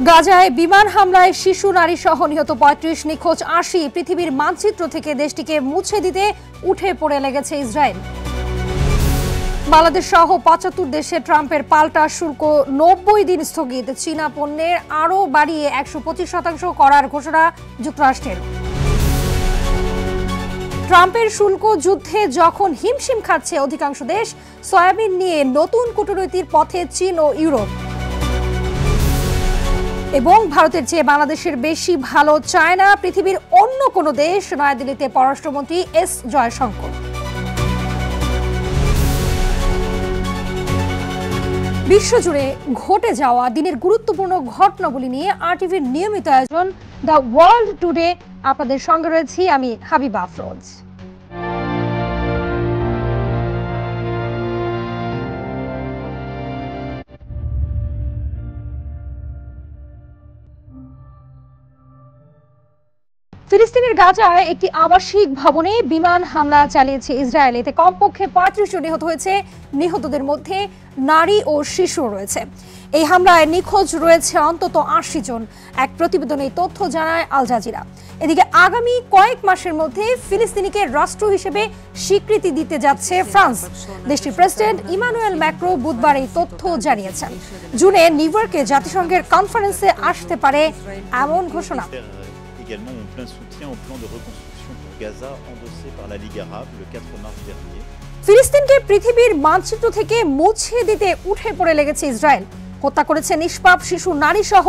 গাজায় বিমান হামলায় শিশু নারী সহ নিহত ৩৫, নিখোঁজ ৮০। পৃথিবীর মানচিত্র থেকে দেশটিকে মুছে দিতে উঠে পড়ে লেগেছে ইসরায়েল। বাংলাদেশ সহ ৭৫ দেশে ট্রাম্পের পাল্টা শুল্ক ৯০ দিন স্থগিত। চীনা পণ্যের আরও বাড়িয়ে ১২৫% করার ঘোষণা যুক্তরাষ্ট্রের। ট্রাম্পের শুল্ক যুদ্ধে যখন হিমশিম খাচ্ছে অধিকাংশ দেশ, সয়াবিন নিয়ে নতুন কূটনীতির পথে চীন ও ইউরোপ। এবং ভারতের চেয়ে বাংলাদেশের বেশি ভালো চায় না পৃথিবীর অন্য কোনো দেশ, নয়াদিল্লিতে পররাষ্ট্রমন্ত্রী এস জয়শঙ্কর। বিশ্বজুড়ে ঘটে যাওয়া দিনের গুরুত্বপূর্ণ ঘটনাগুলি নিয়ে আরটিভির নিয়মিত আয়োজন দ্য ওয়ার্ল্ড টুডে আপনাদের সঙ্গে রয়েছি আমি হাবিবা আফরোজ। ফিলিস্তিনের গাজায় একটি আবাসিক ভবনে বিমান হামলা চালিয়েছে ইসরায়েল। এতে কমপক্ষে ৩৫ জন নিহত হয়েছে। নিহতদের মধ্যে নারী ও শিশু রয়েছে। এই হামলায় নিখোঁজ রয়েছে অন্তত ৮০ জন। এক প্রতিবেদনে এই তথ্য জানায় আল জাজিরা। এদিকে আগামী কয়েক মাসের মধ্যে ফিলিস্তিনিকে রাষ্ট্র হিসেবে স্বীকৃতি দিতে যাচ্ছে ফ্রান্স। দেশটির প্রেসিডেন্ট ইমানুয়েল ম্যাক্রো বুধবার এই তথ্য জানিয়েছেন। জুনে নিউ ইয়র্কে জাতিসংঘের কনফারেন্সে আসতে পারে এমন ঘোষণা। Également en plein soutien au plan de reconstruction pour Gaza endossé par la Ligue arabe le 4 mars dernier. ফিলিস্তিনকে পৃথিবীর মানচিত্র থেকে মুছে দিতে উঠে পড়ে লেগেছে ইসরায়েল। হত্যা করেছে নিষ্পাপ শিশু, নারী সহ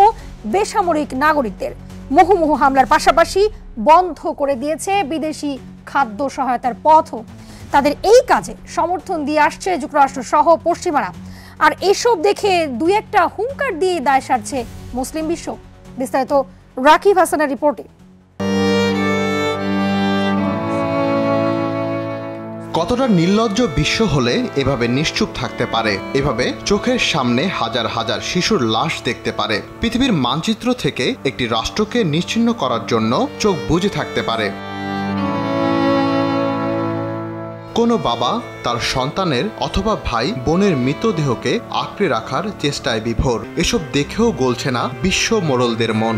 বেসামরিক নাগরিকদের। মুহুর্মুহু হামলার পাশাপাশি বন্ধ করে দিয়েছে বিদেশি খাদ্য সহায়তার পথও। তাদের এই কাজে সমর্থন দিয়ে আসছে যুক্তরাষ্ট্র সহ পশ্চিমারা। আর এসব দেখে দুই একটা হুঙ্কার দিয়ে দায় সারছে মুসলিম বিশ্ব। বিস্তারিত রাকিব হাসানের রিপোর্টে। কতটা নির্লজ্জ বিশ্ব হলে এভাবে নিশ্চুপ থাকতে পারে, এভাবে চোখের সামনে হাজার হাজার শিশুর লাশ দেখতে পারে, পৃথিবীর মানচিত্র থেকে একটি রাষ্ট্রকে নিশ্চিহ্ন করার জন্য চোখ বুজে থাকতে পারে। কোনো বাবা তার সন্তানের অথবা ভাই বোনের মৃতদেহকে আঁকড়ে রাখার চেষ্টায় বিভোর। এসব দেখেও গলছে না বিশ্ব মোড়লদের মন।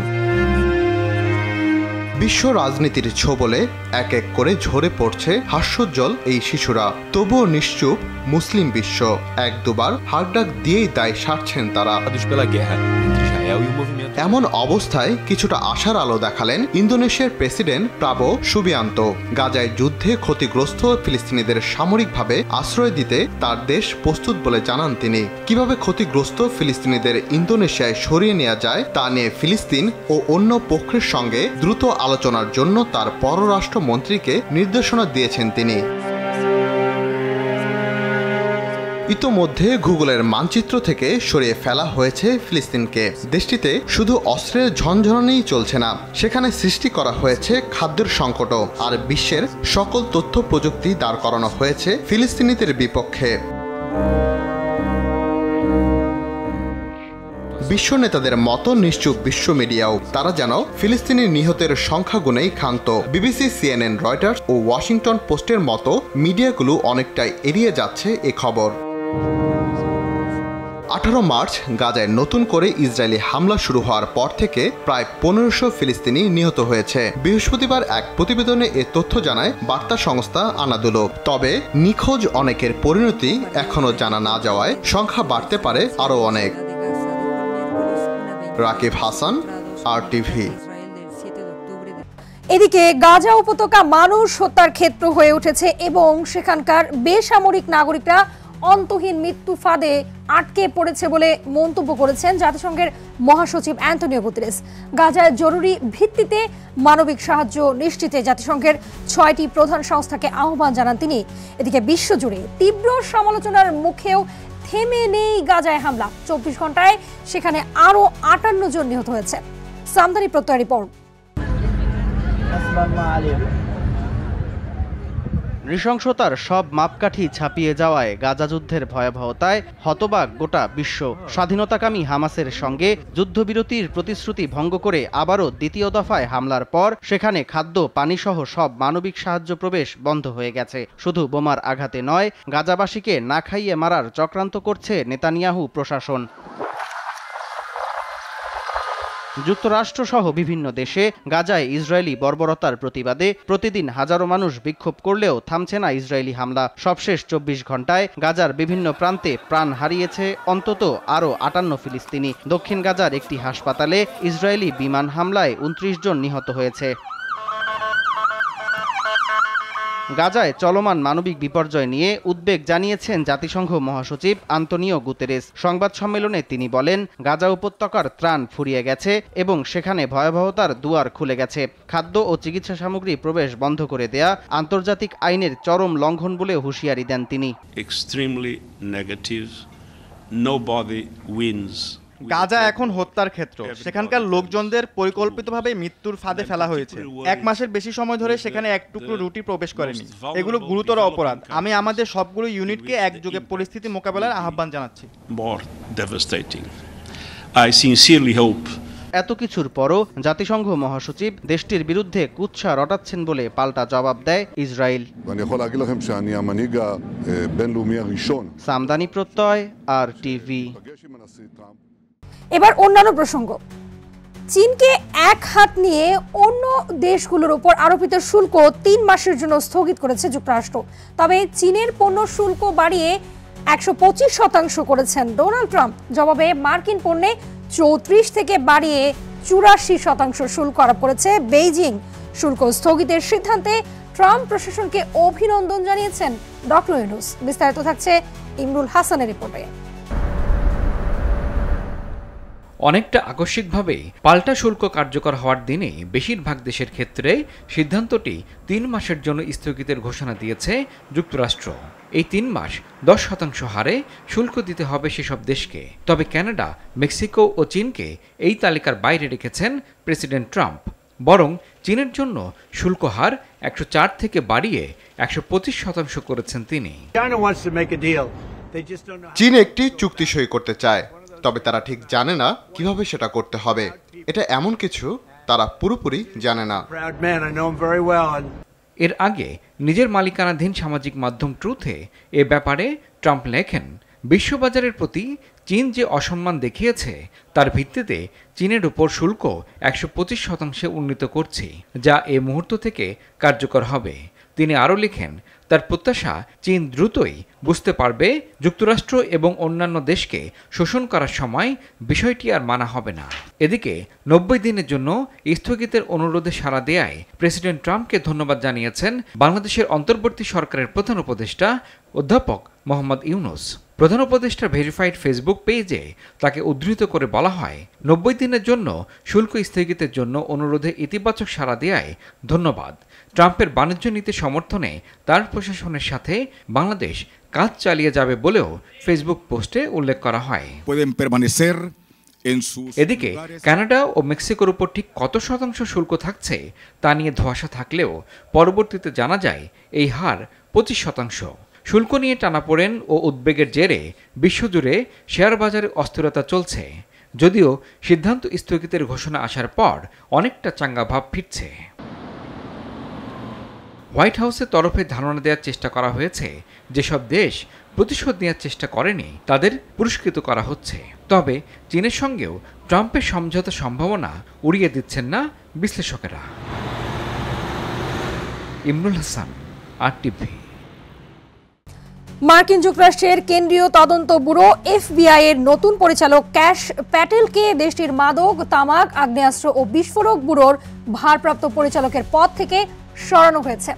বিশ্ব রাজনীতির ছোবলে এক এক করে ঝরে পড়ছে হাস্যোজ্জ্বল এই শিশুরা। তবুও নিশ্চুপ মুসলিম বিশ্ব। এক দুবার হাকডাক দিয়েই দায় সারছেন তারা। এমন অবস্থায় কিছুটা আশার আলো দেখালেন ইন্দোনেশিয়ার প্রেসিডেন্ট প্রাবো সুবিয়ান্তো। গাজায় যুদ্ধে ক্ষতিগ্রস্ত ফিলিস্তিনিদের সামরিকভাবে আশ্রয় দিতে তার দেশ প্রস্তুত বলে জানান তিনি। কিভাবে ক্ষতিগ্রস্ত ফিলিস্তিনিদের ইন্দোনেশিয়ায় সরিয়ে নেওয়া যায় তা নিয়ে ফিলিস্তিন ও অন্য পক্ষের সঙ্গে দ্রুত আলোচনার জন্য তার পররাষ্ট্রমন্ত্রীকে নির্দেশনা দিয়েছেন তিনি। ইতোমধ্যে গুগলের মানচিত্র থেকে সরিয়ে ফেলা হয়েছে ফিলিস্তিনকে। দেশটিতে শুধু অস্ত্রের ঝনঝনানিই চলছে না, সেখানে সৃষ্টি করা হয়েছে খাদ্যের সংকটও। আর বিশ্বের সকল তথ্য প্রযুক্তি দাঁড় করানো হয়েছে ফিলিস্তিনিদের বিপক্ষে। বিশ্ব নেতাদের মতো নিশ্চুপ বিশ্ব মিডিয়াও। তারা যেন ফিলিস্তিনি নিহতের সংখ্যা গুণেই ক্ষান্ত। বিবিসি, সিএনএন, রয়টার্স ও ওয়াশিংটন পোস্টের মতো মিডিয়াগুলো অনেকটাই এড়িয়ে যাচ্ছে এ খবর। 18 মার্চ গাজায় নতুন করে ইসরায়েলি হামলা শুরু হওয়ার পর থেকে প্রায় 1500 ফিলিস্তিনি নিহত হয়েছে। বৃহস্পতিবার এক প্রতিবেদনে এ তথ্য জানায় বার্তা সংস্থা আনাদুলো। তবে নিখোঁজ অনেকের পরিণতি এখনও জানা না যাওয়ায় সংখ্যা বাড়তে পারে আরও অনেক। রাকিব হাসান, আরটিভি। এদিকে গাজা উপত্যকা মানুষ হত্যার ক্ষেত্র হয়ে উঠেছে এবং সেখানকার বেসামরিক নাগরিকরা অন্তহীন মৃত্যু ফাঁদে আটকে পড়েছে বলে মন্তব্য করেছেন জাতিসংঘের মহাসচিব অ্যান্টোনিও গুতেরেস। গাজায় জরুরি ভিত্তিতে মানবিক সাহায্য নিশ্চিতে জাতিসংঘের 6টি প্রধান সংস্থাকে আহ্বান জানান তিনি। এদিকে বিশ্বজুড়ে তীব্র সমালোচনার মুখেও থেমে নেই গাজায় হামলা। 24 ঘন্টায় সেখানে আরো 58 জন নিহত হয়েছে। সামদানি প্রত্যয় রিপোর্ট। নৃশংসতার সব মাপকাঠি ছাপিয়ে যাওয়ায় গাজা যুদ্ধের ভয়াবহতায় হতবাক গোটা বিশ্ব। স্বাধীনতাকামী হামাসের সঙ্গে যুদ্ধবিরতির প্রতিশ্রুতি ভঙ্গ করে আবারও দ্বিতীয় দফায় হামলার পর সেখানে খাদ্য, পানিসহ সব মানবিক সাহায্য প্রবেশ বন্ধ হয়ে গেছে। শুধু বোমার আঘাতে নয়, গাজাবাসীকে না খাইয়ে মারার চক্রান্ত করছে নেতানিয়াহু প্রশাসন। যুক্তরাষ্ট্র সহ বিভিন্ন দেশে গাজায় ইসরায়েলি বর্বরতার প্রতিবাদে প্রতিদিন হাজারো মানুষ বিক্ষোভ করলেও থামছে না ইসরায়েলি হামলা। সবশেষ 24 ঘন্টায় গাজার বিভিন্ন প্রান্তে প্রাণ হারিয়েছে অন্তত আরও 58 ফিলিস্তিনি। দক্ষিণ গাজার একটি হাসপাতালে ইসরায়েলি বিমান হামলায় 29 জন নিহত হয়েছে। গাজায় চলমান মানবিক বিপর্যয় নিয়ে উদ্বেগ জানিয়েছেন জাতিসংঘ মহাসচিব আন্তোনিও গুতেরেস। সংবাদ সম্মেলনে তিনি বলেন, গাজা উপত্যকার ত্রাণ ফুরিয়ে গেছে এবং সেখানে ভয়াবহতার দুয়ার খুলে গেছে। খাদ্য ও চিকিৎসা সামগ্রী প্রবেশ বন্ধ করে দেয়া আন্তর্জাতিক আইনের চরম লঙ্ঘন বলে হুঁশিয়ারি দেন তিনি। গাজা এখন হত্যার ক্ষেত্র। সেখানকার লোকজনদের পরিকল্পিতভাবে মৃত্যুর ফাঁদে ফেলা হয়েছে। 1 মাসের বেশি সময় ধরে সেখানে এক টুকরো রুটি প্রবেশ করেনি। এগুলো গুরুতর অপরাধ। আমি আমাদের সবগুলো ইউনিটকে একযোগে পরিস্থিতি মোকাবেলার আহ্বান জানাচ্ছি। এত কিছুর পরও জাতিসংঘ মহাসচিব দেশটির বিরুদ্ধে কুৎসা রটাচ্ছেন বলে পাল্টা জবাব দেয় ইসরায়েল। সামদানি প্রত্যয়, RTV। এবার অন্যান্য প্রসঙ্গ। চীনকে এক হাত নিয়ে অন্য দেশগুলোর উপর আরোপিত শুল্ক 3 মাসের জন্য স্থগিত করেছে যুক্তরাষ্ট্র। তবে চীনের পণ্য শুল্ক বাড়িয়ে 125% করেছেন ডোনাল্ড ট্রাম্প। জবাবে মার্কিন পণ্যে 34 থেকে বাড়িয়ে 84% শুল্ক আরোপ করেছে বেইজিং। শুল্ক স্থগিতের সিদ্ধান্তে ট্রাম্প প্রশাসনকে অভিনন্দন জানিয়েছেন ডক্টর ইউনূস। বিস্তারিত থাকছে ইমরুল হাসানের রিপোর্টে। অনেকটা আকস্মিকভাবে পাল্টা শুল্ক কার্যকর হওয়ার দিনে বেশিরভাগ দেশের ক্ষেত্রে সিদ্ধান্তটি 3 মাসের জন্য স্থগিতের ঘোষণা দিয়েছে যুক্তরাষ্ট্র। এই 3 মাস 10% হারে শুল্ক দিতে হবে সেসব দেশকে। তবে কানাডা, মেক্সিকো ও চীনকে এই তালিকার বাইরে রেখেছেন প্রেসিডেন্ট ট্রাম্প। বরং চীনের জন্য শুল্ক হার 104 থেকে বাড়িয়ে 125% করেছেন তিনি। চীন একটি চুক্তি সই করতে চায়, তবে তারা ঠিক জানে না কিভাবে সেটা করতে হবে। এটা এমন কিছু তারা পুরোপুরি জানে না। এর আগে নিজের মালিকানাধীন সামাজিক মাধ্যম ট্রুথে এ ব্যাপারে ট্রাম্প লেখেন, বিশ্ববাজারের প্রতি চীন যে অসম্মান দেখিয়েছে তার ভিত্তিতে চীনের উপর শুল্ক 125% উন্নীত করছি, যা এ মুহূর্ত থেকে কার্যকর হবে। তিনি আরও লিখেন, তার প্রত্যাশা চীন দ্রুতই বুঝতে পারবে যুক্তরাষ্ট্র এবং অন্যান্য দেশকে শোষণ করার সময় বিষয়টি আর মানা হবে না। এদিকে 90 দিনের জন্য স্থগিতের অনুরোধে সাড়া দেয়ায় প্রেসিডেন্ট ট্রাম্পকে ধন্যবাদ জানিয়েছেন বাংলাদেশের অন্তর্বর্তী সরকারের প্রধান উপদেষ্টা অধ্যাপক মোহাম্মদ ইউনূস। প্রধান উপদেষ্টার ভেরিফাইড ফেসবুক পেজে তাকে উদ্ধৃত করে বলা হয়, 90 দিনের জন্য শুল্ক স্থগিতের জন্য অনুরোধে ইতিবাচক সাড়া দেয়ায় ধন্যবাদ। ট্রাম্পের বাণিজ্য নীতি সমর্থনে তার প্রশাসনের সাথে বাংলাদেশ কাজ চালিয়ে যাবে বলেও ফেসবুক পোস্টে উল্লেখ করা হয়। এদিকে কানাডা ও মেক্সিকোর উপর ঠিক কত শতাংশ শুল্ক থাকছে তা নিয়ে ধোঁয়াশা থাকলেও পরবর্তীতে জানা যায় এই হার 25%। শুল্ক নিয়ে টানাপোড়েন ও উদ্বেগের জেরে বিশ্বজুড়ে শেয়ার বাজারে অস্থিরতা চলছে। যদিও সিদ্ধান্ত স্থগিতের ঘোষণা আসার পর অনেকটা চাঙ্গা ভাব ফিরছে। হোয়াইট হাউসের তরফে ধারণা দেওয়ার চেষ্টা করা হয়েছে, যেসব দেশ প্রতিশোধ নেওয়ার চেষ্টা করেনি তাদের পুরস্কৃত করা হচ্ছে। তবে চীনের সঙ্গেও ট্রাম্পের সমঝোতার সম্ভাবনা উড়িয়ে দিচ্ছেন না বিশ্লেষকেরা। ইমরুল হাসান, RTV। মার্কিন যুক্তরাষ্ট্রের কেন্দ্রীয় তদন্ত ব্যুরো FBI এর নতুন পরিচালক ক্যাশ প্যাটেলকে দেশটির মাদক, তামাক, আগ্নেয়াস্ত্র ও বিস্ফোরক ব্যুরোর ভারপ্রাপ্ত পরিচালকের পদ থেকে সরানো হয়েছে।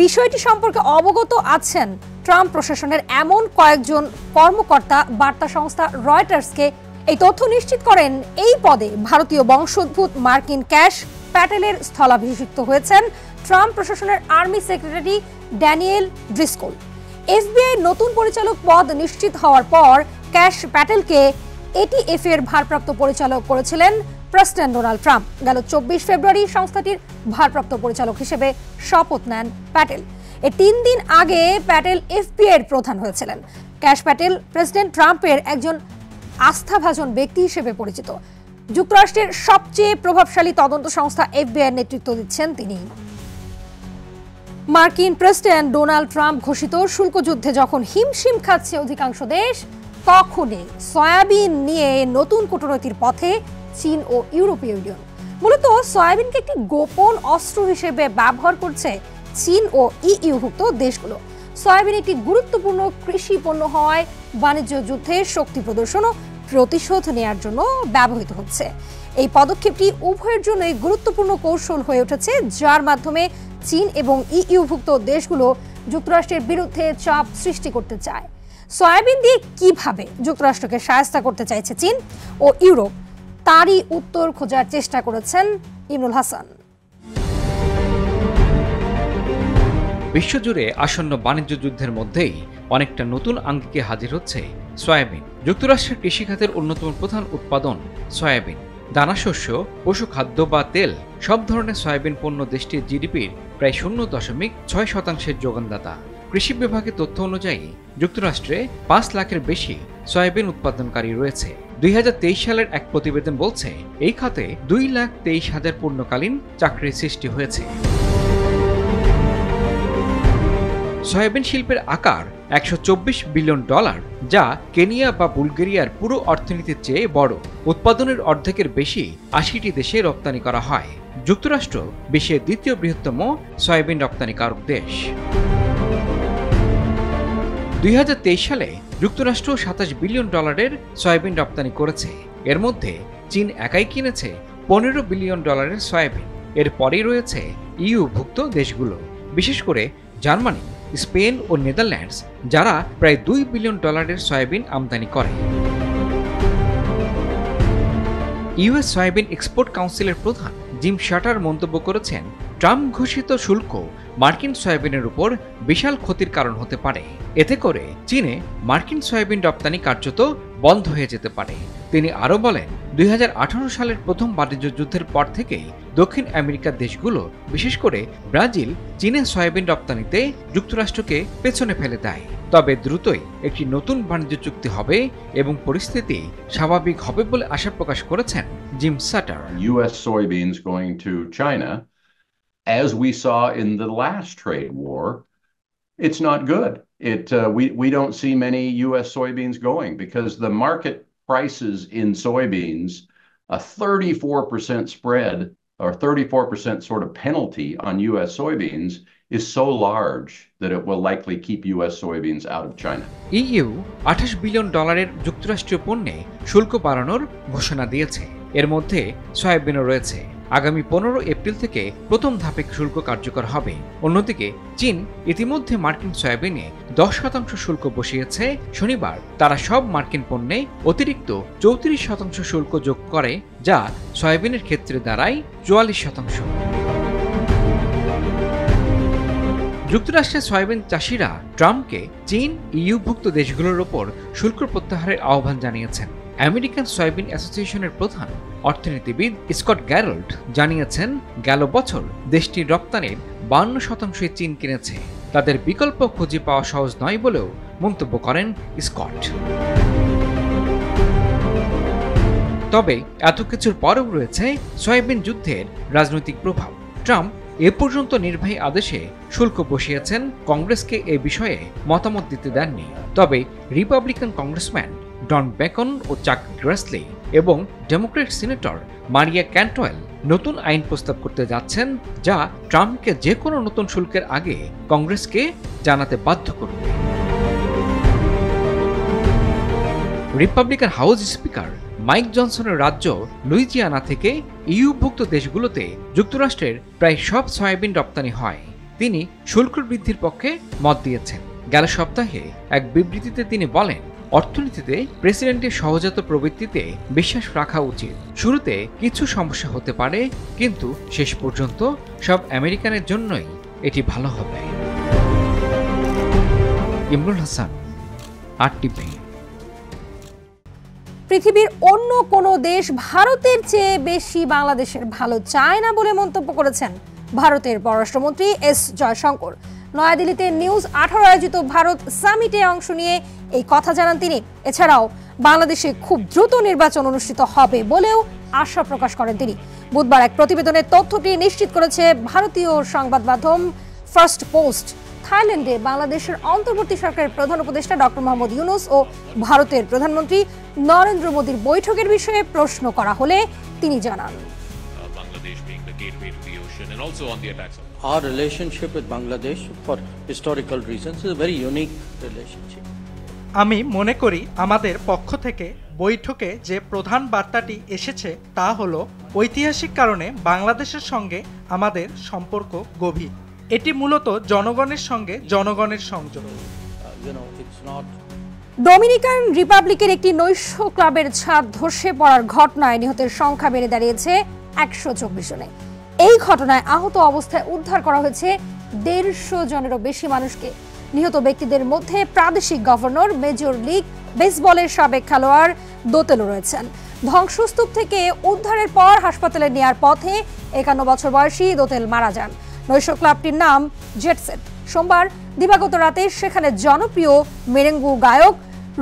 বিষয়টি সম্পর্কে অবগত আছেন ট্রাম্প প্রশাসনের এমন কয়েকজন কর্মকর্তা বার্তা সংস্থা রয়টার্সকে এই তথ্য নিশ্চিত করেন। এই পদে ভারতীয় বংশোদ্ভূত মার্কিন ক্যাশ প্যাটেলের স্থলাভিষিক্ত হয়েছেন ট্রাম্প প্রশাসনের আর্মি সেক্রেটারি ড্যানিয়েল ড্রিসকোল। FBI নতুন পরিচালক পদ নিশ্চিত হওয়ার পর ক্যাশ প্যাটেলকে ATF এর ভারপ্রাপ্ত পরিচালক করেছিলেন প্রেসিডেন্ট ডোনাল্ড ট্রাম্প। গেল 24 ফেব্রুয়ারি সংস্থাটির ভারপ্রাপ্ত পরিচালক হিসেবে শপথ নেন প্যাটেল। এর 3 দিন আগে প্যাটেল FBI এর প্রধান হয়েছিলেন। ক্যাশ প্যাটেল প্রেসিডেন্ট ট্রাম্পের একজন আস্থাভাজন ব্যক্তি হিসেবে পরিচিত। যুক্তরাষ্ট্রের সবচেয়ে প্রভাবশালী তদন্ত সংস্থা FBI এর নেতৃত্ব দিচ্ছেন তিনি। মার্কিন প্রেসিডেন্ট ডোনাল্ড ট্রাম্প ঘোষিত শুল্ক যুদ্ধে যখন হিমশিম খাচ্ছে অধিকাংশ দেশ, তখনই সয়াবিন নিয়ে নতুন কূটনৈতিক পথে চীন ও ইউরোপীয় ইউনিয়ন। মূলত সয়াবিনকে একটি গোপন অস্ত্র হিসেবে ব্যবহার করছে চীন ও ইইউভুক্ত দেশগুলো। সয়াবিন একটি গুরুত্বপূর্ণ কৃষি পণ্য হওয়ায় বাণিজ্য যুদ্ধে শক্তি প্রদর্শন ও প্রতিশোধ নেয়ার জন্য ব্যবহৃত হচ্ছে। এই পদক্ষেপটি উভয়ের জন্যই গুরুত্বপূর্ণ কৌশল হয়ে উঠেছে, যার মাধ্যমে চীন এবং ইইউভুক্ত দেশগুলো যুক্তরাষ্ট্রের বিরুদ্ধে চাপ সৃষ্টি করতে চায়। সয়াবিন দিয়ে কিভাবে যুক্তরাষ্ট্রকে সহায়তা করতে চাইছে চীন ও ইউরোপ, তারই উত্তর খোঁজার চেষ্টা করেছেন ইমরুল হাসান। বিশ্বজুড়ে আসন্ন বাণিজ্য যুদ্ধের মধ্যেই অনেকটা নতুন আঙ্গিকে হাজির হচ্ছে সয়াবিন। যুক্তরাষ্ট্রের কৃষিখাতের অন্যতম প্রধান উৎপাদন সয়াবিন। দানাশস্য, পশুখাদ্য বা তেল সব ধরনের সয়াবিন পণ্য দেশটির জিডিপির প্রায় 0.6% যোগানদাতা। কৃষি বিভাগের তথ্য অনুযায়ী যুক্তরাষ্ট্রে 5 লাখের বেশি সয়াবিন উৎপাদনকারী রয়েছে। 2023 সালের এক প্রতিবেদন বলছে এই খাতে 2,23,000 পূর্ণকালীন চাকরির সৃষ্টি হয়েছে। সয়াবিন শিল্পের আকার $124 বিলিয়ন, যা কেনিয়া বা বুলগেরিয়ার পুরো অর্থনীতির চেয়ে বড়। উৎপাদনের অর্ধেকের বেশি 80টি দেশে রপ্তানি করা হয়। যুক্তরাষ্ট্র বিশ্বের দ্বিতীয় বৃহত্তম সয়াবিন রপ্তানিকারক দেশ। 2023 সালে যুক্তরাষ্ট্র $27 বিলিয়ন সয়াবিন রপ্তানি করেছে। এর মধ্যে চীন একাই কিনেছে $15 বিলিয়ন সয়াবিন। এর পরেই রয়েছে ইইউভুক্ত দেশগুলো, বিশেষ করে জার্মানি, স্পেন ও নেদারল্যান্ডস, যারা প্রায় $2 বিলিয়ন সয়াবিন আমদানি করে। ইউএস সয়াবিন এক্সপোর্ট কাউন্সিলের প্রধান জিম শাটার মন্তব্য করেছেন, ট্রাম্প ঘোষিত শুল্ক মার্কিন সয়াবিনের উপর বিশাল ক্ষতির কারণ হতে পারে। এতে করে চীনে মার্কিন সয়াবিন রপ্তানি কার্যত বন্ধ হয়ে যেতে পারে। তিনি আরও বলেন, 2018 সালের প্রথম বাণিজ্য যুদ্ধের পর থেকেই দক্ষিণ আমেরিকার দেশগুলো, বিশেষ করে ব্রাজিল, চীনে সয়াবিন রপ্তানিতে যুক্তরাষ্ট্রকে পেছনে ফেলে দেয়। তবে দ্রুতই একটি নতুন বাণিজ্য চুক্তি হবে এবং পরিস্থিতি স্বাভাবিক হবে বলে আশা প্রকাশ করেছেন gym shutter. US soybeans going to China, as we saw in the last trade war, it's not good. We don't see many US soybeans going because the market prices in soybeans, a 34% spread or 34% sort of penalty on US soybeans is so large that it will likely keep US soybeans out of China. EU $28 billion যুক্তরাষ্ট্রীয় পণ্যে শুল্ক বাড়ানোর ঘোষণা দিয়েছে। এর মধ্যে সয়াবিনও রয়েছে। আগামী 15 এপ্রিল থেকে প্রথম ধাপে শুল্ক কার্যকর হবে। অন্যদিকে চীন ইতিমধ্যে মার্কিন সয়াবিনে 10% শুল্ক বসিয়েছে। শনিবার তারা সব মার্কিন পণ্যে অতিরিক্ত 34% শুল্ক যোগ করে, যা সয়াবিনের ক্ষেত্রে দাঁড়ায় 44%। যুক্তরাষ্ট্রের সয়াবিন চাষিরা ট্রাম্পকে চীন ইইউভুক্ত দেশগুলোর ওপর শুল্ক প্রত্যাহারের আহ্বান জানিয়েছেন। আমেরিকান সয়াবিন অ্যাসোসিয়েশনের প্রধান অর্থনীতিবিদ স্কট গ্যারল্ড জানিয়েছেন, গেল বছর দেশটির রপ্তানির 52% চীন কিনেছে। তাদের বিকল্প খুঁজে পাওয়া সহজ নয় বলেও মন্তব্য করেন স্কট। তবে এত কিছুর পরেও রয়েছে সয়াবিন যুদ্ধের রাজনৈতিক প্রভাব। ট্রাম্প এ পর্যন্ত নির্বাহী আদেশে শুল্ক বসিয়েছেন, কংগ্রেসকে এ বিষয়ে মতামত দিতে দেননি। তবে রিপাবলিকান কংগ্রেসম্যান ডন বেকন ও চাক গ্রেসলি এবং ডেমোক্রেট সিনেটর মারিয়া ক্যান্টওয়েল নতুন আইন প্রস্তাব করতে যাচ্ছেন, যা ট্রাম্পকে যে কোনো নতুন শুল্কের আগে কংগ্রেসকে জানাতে বাধ্য করবে। রিপাবলিকান হাউস স্পিকার মাইক জনসনের রাজ্য লুইজিয়ানা থেকে ইইউভুক্ত দেশগুলোতে যুক্তরাষ্ট্রের প্রায় সব সয়াবিন রপ্তানি হয়। তিনি শুল্ক বৃদ্ধির পক্ষে মত দিয়েছেন। গেল সপ্তাহে এক বিবৃতিতে তিনি বলেন, অর্থনীতিতে প্রেসিডেন্টের সহজাত প্রবৃত্তিতে বিশ্বাস রাখা উচিত। শুরুতে কিছু সমস্যা হতে পারে, কিন্তু শেষ পর্যন্ত সব আমেরিকানের জন্যই এটি ভালো হবে। ইমরুল হাসান, RTV। পৃথিবীর অন্য কোনো দেশ ভারতের চেয়ে বেশি বাংলাদেশের ভালো চায় না বলে মন্তব্য করেছেন ভারতের পররাষ্ট্রমন্ত্রী এস জয়শঙ্কর। নয়াদিল্লিতে নিউজ 18 আয়োজিত ভারত সামিটে অংশ নিয়ে এই কথা জানান তিনি। এছাড়াও বাংলাদেশে খুব দ্রুত নির্বাচন অনুষ্ঠিত হবে বলেও আশা প্রকাশ করেন তিনি। বুধবার এক প্রতিবেদনের তথ্যটি নিশ্চিত করেছে ভারতীয় সংবাদ মাধ্যম ফার্স্ট পোস্ট। থাইল্যান্ডে বাংলাদেশের অন্তর্বর্তী সরকারের প্রধান উপদেষ্টা ডক্টর মোহাম্মদ ইউনূস ও ভারতের প্রধানমন্ত্রী নরেন্দ্র মোদীর বৈঠকের বিষয়ে প্রশ্ন করা হলে তিনি জানান, Our relationship with Bangladesh, for historical reasons, is a very unique relationship. আমি মনে করি আমাদের পক্ষ থেকে বৈঠকে যে প্রধান বার্তাটি এসেছে তা হলো ঐতিহাসিক কারণে বাংলাদেশের সঙ্গে আমাদের সম্পর্ক গভীর। এটি মূলত জনগণের সঙ্গে জনগণের সংযোগ। ডোমিনিকান রিপাবলিকের একটি নৈশ ক্লাবের ছাদ ধসে পড়ার ঘটনায় নিহতের সংখ্যা বেড়ে দাঁড়িয়েছে 124 জনে। এই ঘটনায় আহত অবস্থায় উদ্ধার করা হয়েছে 150 জনেরও বেশি মানুষকে। নিহত ব্যক্তিদের মধ্যে প্রাদেশিক গভর্নর, মেজর লিগ বেসবলের সাবেক খেলোয়াড় দোতেলও রয়েছেন। ধ্বংসস্তূপ থেকে উদ্ধারের পর হাসপাতালে নেয়ার পথে 51 বছর বয়সী দোতেল মারা যান। নৈশ ক্লাবটির নাম জেটসেট। সোমবার দিবাগত রাতে সেখানে জনপ্রিয় মেরেঙ্গু গায়ক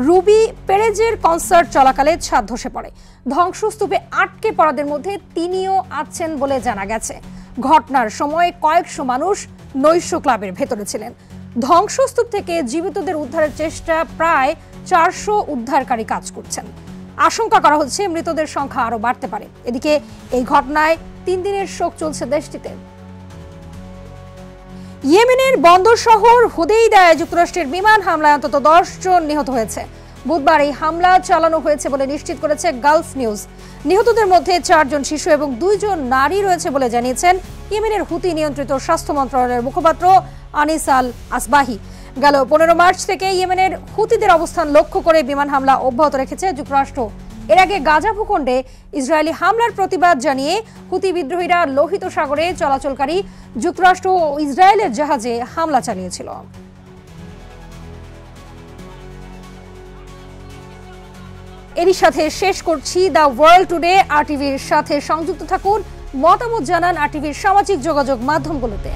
রুবি পেরেজের কনসার্ট চলাকালে ছাদ ধসে পড়ে। ধ্বংসস্তূপে আটকে পড়াদের মধ্যে তিনিও আছেন বলে জানা গেছে। ঘটনার সময় কয়েকশো মানুষ নৈশ ক্লাবের ভেতরে ছিলেন। ধ্বংসস্তূপ থেকে জীবিতদের উদ্ধারের চেষ্টা প্রায় 400 উদ্ধারকারী কাজ করছেন। আশঙ্কা করা হচ্ছে মৃতদের সংখ্যা আরো বাড়তে পারে। এদিকে এই ঘটনায় 3 দিনের শোক চলছে দেশটিতে। ইয়েমেনের বন্দর শহর হুদেইদায় যুক্তরাষ্ট্রের বিমান হামলায় অন্তত 10 জন নিহত হয়েছে। বুধবার এই হামলা চালানো হয়েছে বলে নিশ্চিত করেছে গালফ নিউজ। নিহতদের মধ্যে 4 জন শিশু এবং 2 জন নারী রয়েছে বলে জানিয়েছেন ইয়েমেনের হুতি নিয়ন্ত্রিত স্বাস্থ্য মন্ত্রণালয়ের মুখপাত্র আনিস আল আসবাহি। গেল 15 মার্চ থেকে ইয়েমেনের হুতিদের অবস্থান লক্ষ্য করে বিমান হামলা অব্যাহত রেখেছে যুক্তরাষ্ট্র। এর আগে গাজা ভূখণ্ডে ইসরায়েলি হামলার প্রতিবাদ জানিয়ে হুতি বিদ্রোহীরা লোহিত সাগরে চলাচলকারী যুক্তরাষ্ট্র ও ইসরায়েলের জাহাজে হামলা চালিয়েছিল। এরই সাথে শেষ করছি দ্য ওয়ার্ল্ড টুডে। RTVর সাথে সংযুক্ত থাকুন, মতামত জানান RTVর সামাজিক যোগাযোগ মাধ্যমগুলোতে।